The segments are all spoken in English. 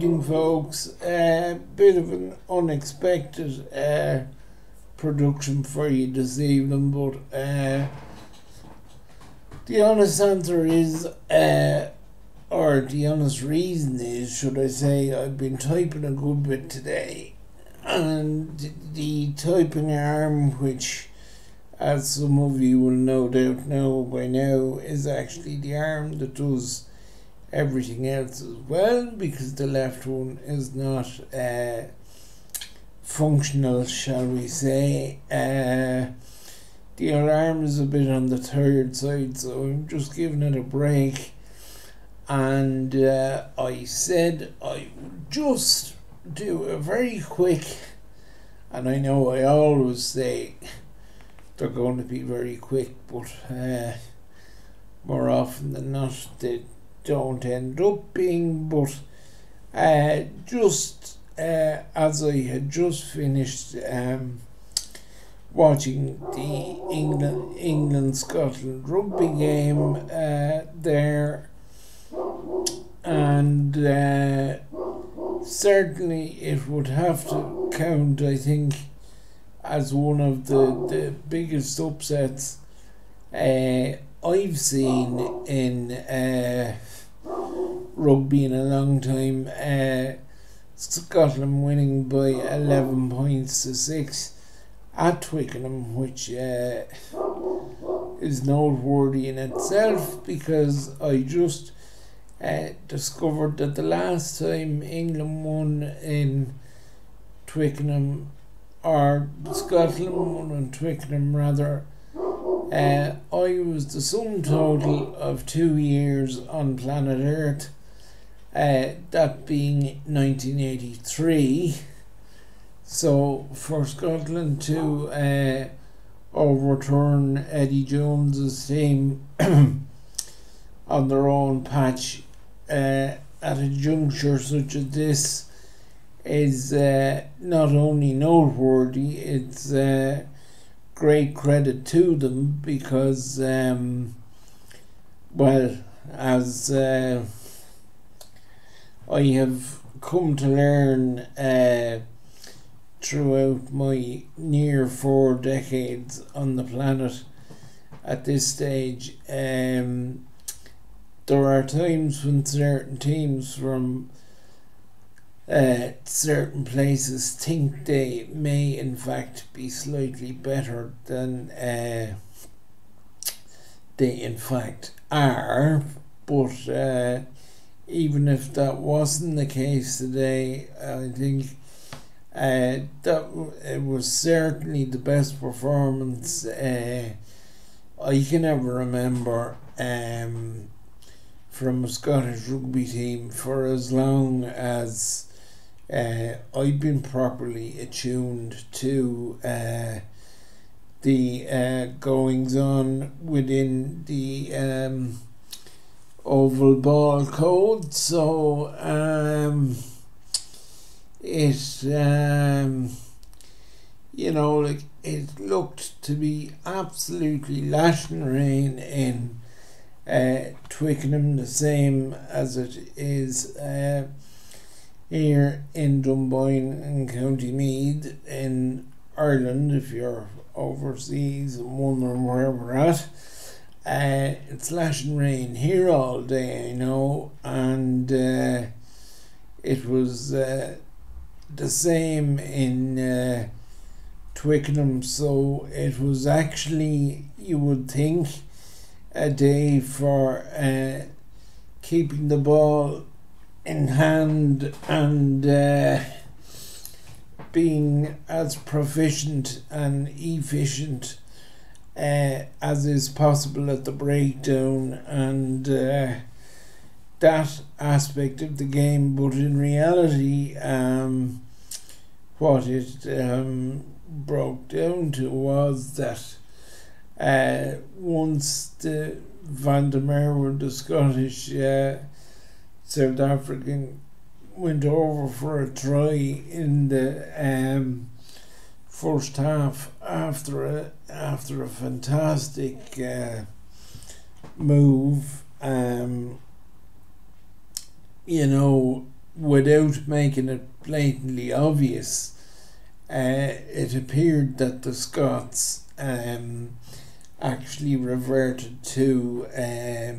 evening, folks. Bit of an unexpected production for you this evening, but the honest answer is, or the honest reason is, should I say, I've been typing a good bit today, and the typing arm, which, as some of you will no doubt know by now, is actually the arm that does everything else as well, because the left one is not functional, shall we say. The other arm is a bit on the tired side, so I'm just giving it a break. And I said I would just do a very quick, and I know I always say they're going to be very quick, but more often than not they don't end up being. But just as I had just finished watching the England-Scotland rugby game there, and certainly it would have to count, I think, as one of the biggest upsets I've seen in rugby in a long time. Scotland winning by 11 points to 6 at Twickenham, which is noteworthy in itself, because I just discovered that the last time England won in Twickenham, or Scotland won in Twickenham rather, I was the sum total of 2 years on planet Earth, that being 1983. So for Scotland to overturn Eddie Jones's team on their own patch at a juncture such as this is not only noteworthy, it's great credit to them, because well, as I have come to learn throughout my near 4 decades on the planet at this stage, there are times when certain teams from certain places think they may in fact be slightly better than they in fact are, but even if that wasn't the case today, I think that it was certainly the best performance I can ever remember from a Scottish rugby team for as long as I've been properly attuned to the goings on within the oval ball code. So it you know, like, it looked to be absolutely lashing rain in Twickenham, the same as it is here in Dunboyne in County Meath in Ireland, if you're overseas and wondering where we're at. It's lashing rain here all day, I know, and it was the same in Twickenham, so it was actually, you would think, a day for keeping the ball in hand and being as proficient and efficient as is possible at the breakdown and that aspect of the game. But in reality, what it broke down to was that once the Van der Merwe, the Scottish South African, went over for a try in the first half after a fantastic move, you know, without making it blatantly obvious, it appeared that the Scots actually reverted to a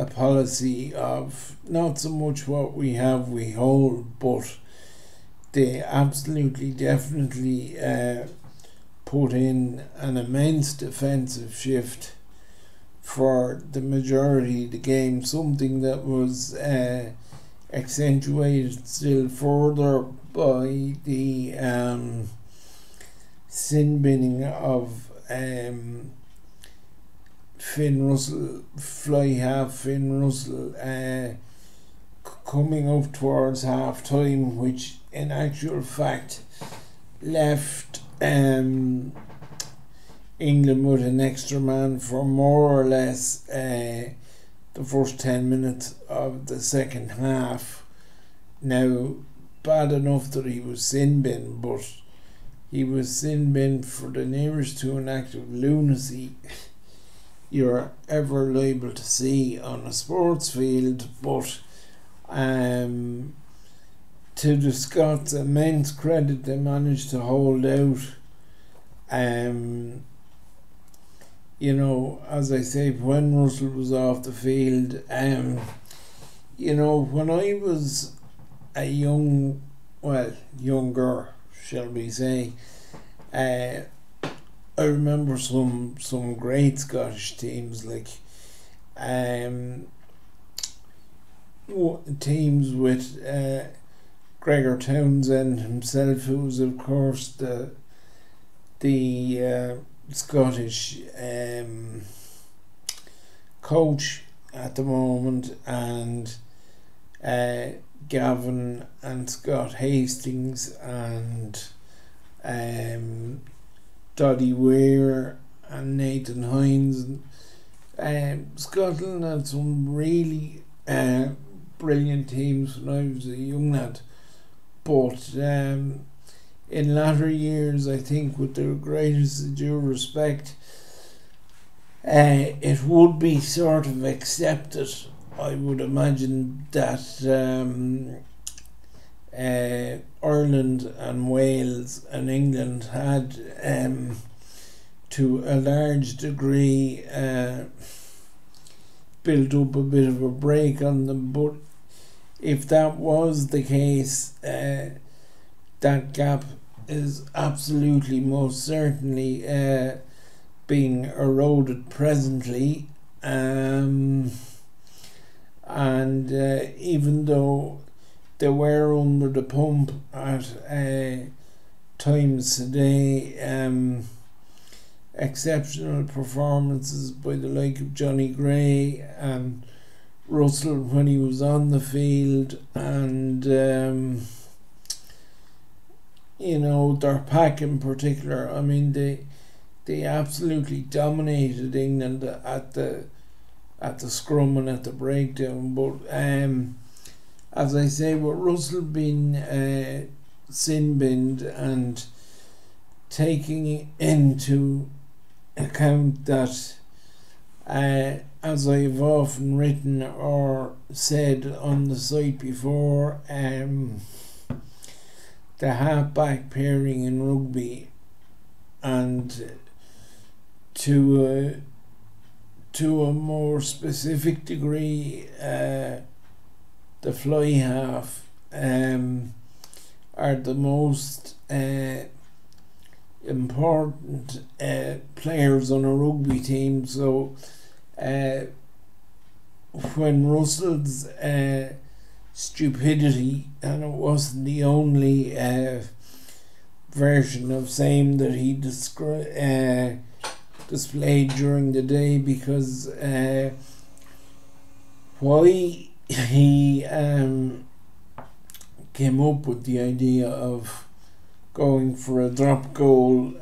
policy of not so much what we have we hold, but they absolutely definitely put in an immense defensive shift for the majority of the game, something that was accentuated still further by the sin binning of Finn Russell, fly half Finn Russell, coming up towards half time, which in actual fact left England with an extra man for more or less the first 10 minutes of the second half. Now, bad enough that he was sin bin, but he was sin bin for the nearest to an act of lunacy you're ever liable to see on a sports field. But to the Scots' immense credit, they managed to hold out. You know, as I say, when Russell was off the field, you know, when I was a younger, shall we say, I remember some great Scottish teams, like teams with Gregor Townsend himself, who was of course the Scottish coach at the moment, and Gavin and Scott Hastings and Doddy Weir and Nathan Hines. Scotland had some really brilliant teams when I was a young lad, but in latter years, I think, with the greatest due respect, it would be sort of accepted, I would imagine, that Ireland and Wales and England had to a large degree built up a bit of a break on them. But if that was the case, that gap is absolutely, most certainly being eroded presently, and even though they were under the pump at times today, exceptional performances by the like of Johnny Gray and Russell when he was on the field, and you know, their pack in particular. I mean, they absolutely dominated England at the scrum and at the breakdown. But as I say, with Russell being sin binned and taking into account that, as I've often written or said on the site before, the half-back pairing in rugby, and to a more specific degree, the fly half are the most important players on a rugby team. So when Russell's stupidity, and it wasn't the only version of same that he displayed during the day, because why he came up with the idea of going for a drop goal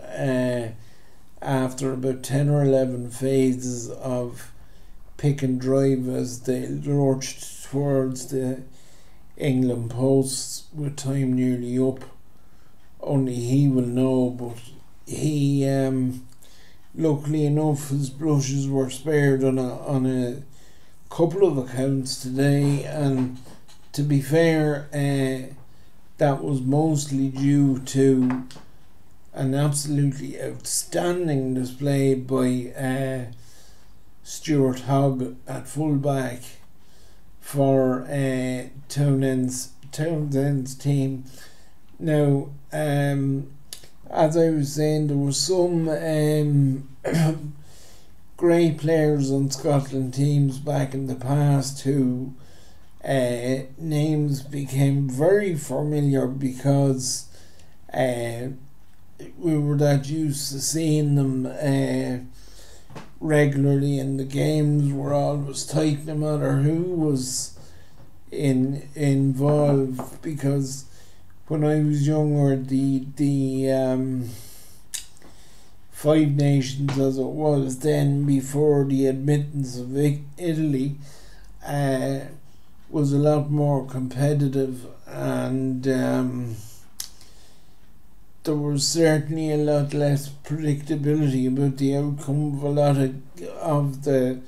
after about 10 or 11 phases of pick and drive as they lurched towards the England posts with time nearly up. Only he will know, but he luckily enough his blushes were spared on a couple of accounts today, and to be fair, that was mostly due to an absolutely outstanding display by Stuart Hogg at fullback for Townsend's team. Now, as I was saying, there were some great players on Scotland teams back in the past who names became very familiar because we were that used to seeing them regularly, and the games were always tight no matter who was involved. Because when I was younger, the Five Nations, as it was then before the admittance of Italy, was a lot more competitive, and there was certainly a lot less predictability about the outcome of a lot of the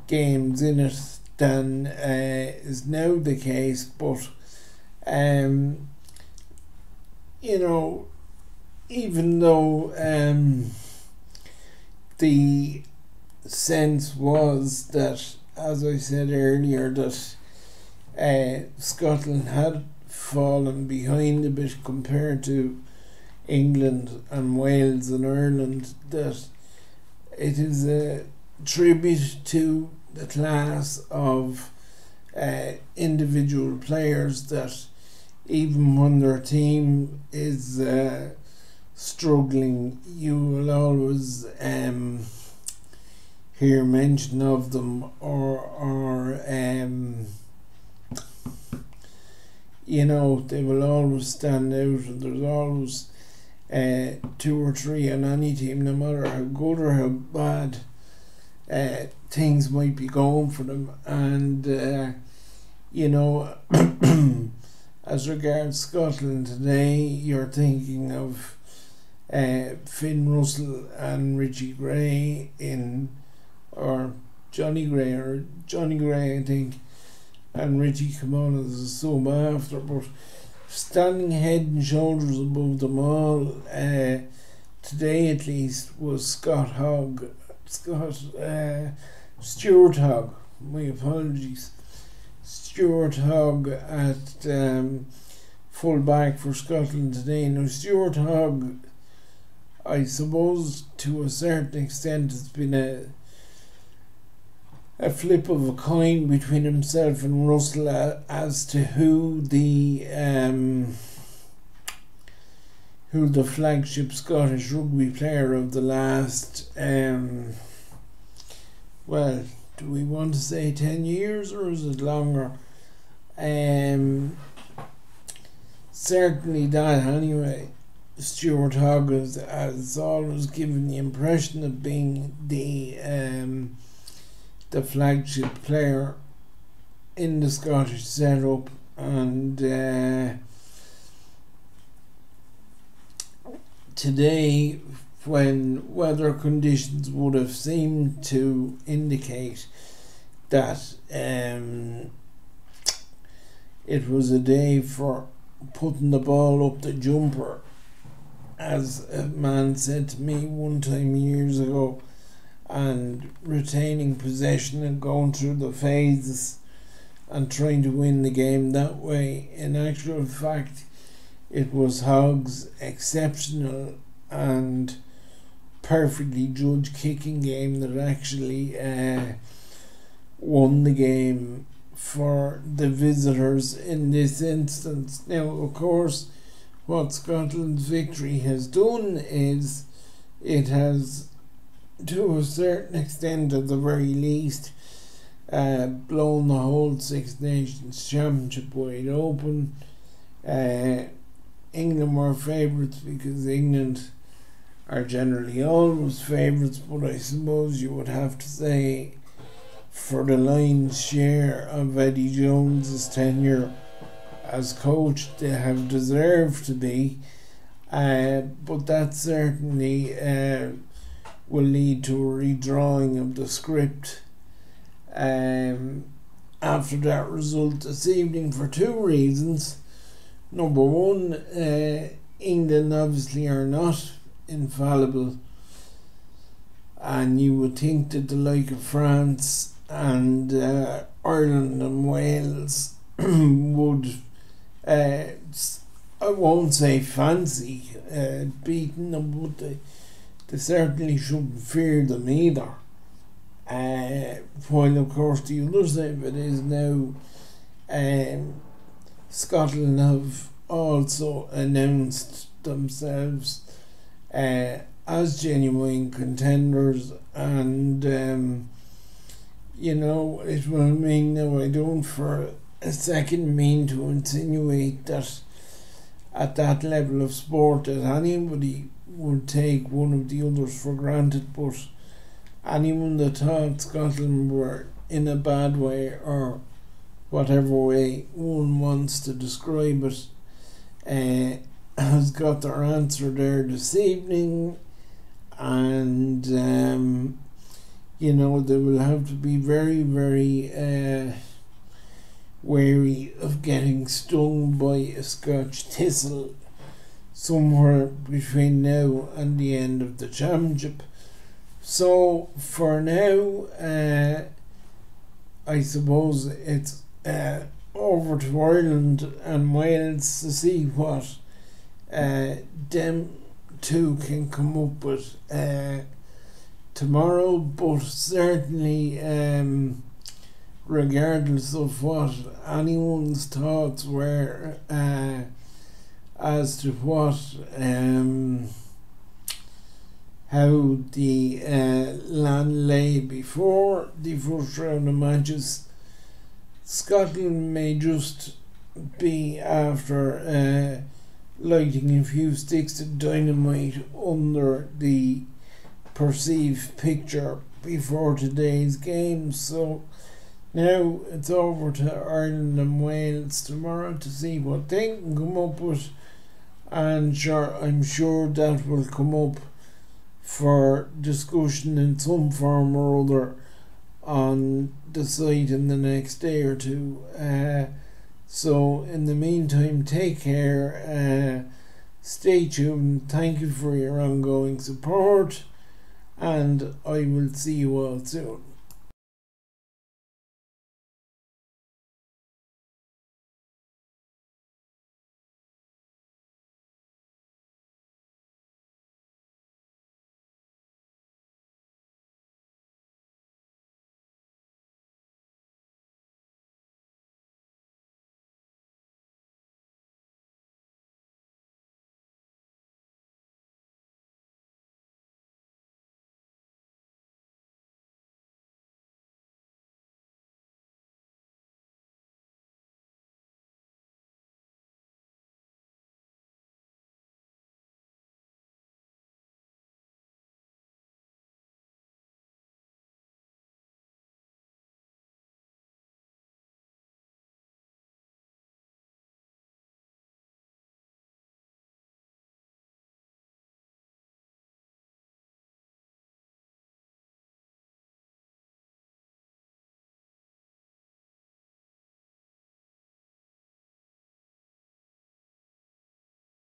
games in it than is now the case. But you know, even though the sense was that, as I said earlier, that Scotland had fallen behind a bit compared to England and Wales and Ireland, that it is a tribute to the class of individual players that even when their team is struggling, you will always hear mention of them, or you know, they will always stand out, and there's always two or three on any team, no matter how good or how bad things might be going for them. And you know, as regards Scotland today, you're thinking of Finn Russell and Richie Gray or Johnny Gray, I think, and Richie come on as a sub after, but standing head and shoulders above them all today at least was Stuart Hogg, my apologies, Stuart Hogg at full back for Scotland today. Now, Stuart Hogg, I suppose to a certain extent, has been a flip of a coin between himself and Russell as to who the flagship Scottish rugby player of the last well, do we want to say 10 years or is it longer? Certainly that anyway. Stuart Hogg has always given the impression of being the flagship player in the Scottish setup, and today, when weather conditions would have seemed to indicate that it was a day for putting the ball up the jumper, as a man said to me one time years ago, and retaining possession and going through the phases and trying to win the game that way. In actual fact, it was Hogg's exceptional and perfectly judged kicking game that actually won the game for the visitors in this instance. Now, of course, what Scotland's victory has done is it has, to a certain extent at the very least, blown the whole Six Nations Championship wide open. England were favourites because England are generally always favourites, but I suppose you would have to say, for the lion's share of Eddie Jones's tenure as coach, they have deserved to be, but that certainly will lead to a redrawing of the script, and after that result this evening for two reasons. Number one, England obviously are not infallible, and you would think that the like of France and Ireland and Wales would, I won't say fancy beating them, but they certainly shouldn't fear them either. While of course the other side of it is now Scotland have also announced themselves as genuine contenders, and it will mean, now I don't for a second mean to insinuate that at that level of sport that anybody would take one of the others for granted, but anyone that thought Scotland were in a bad way, or whatever way one wants to describe it, has got their answer there this evening, and they will have to be very, very wary of getting stung by a Scotch thistle somewhere between now and the end of the championship. So for now, I suppose it's over to Ireland and Wales to see what them two can come up with tomorrow, but certainly regardless of what anyone's thoughts were as to what how the land lay before the first round of matches, Scotland may just be after lighting a few sticks of dynamite under the perceived picture before today's game. So now it's over to Ireland and Wales tomorrow to see what they can come up with, and I'm sure that will come up for discussion in some form or other on the site in the next day or two. So in the meantime, take care, stay tuned, thank you for your ongoing support, and I will see you all soon.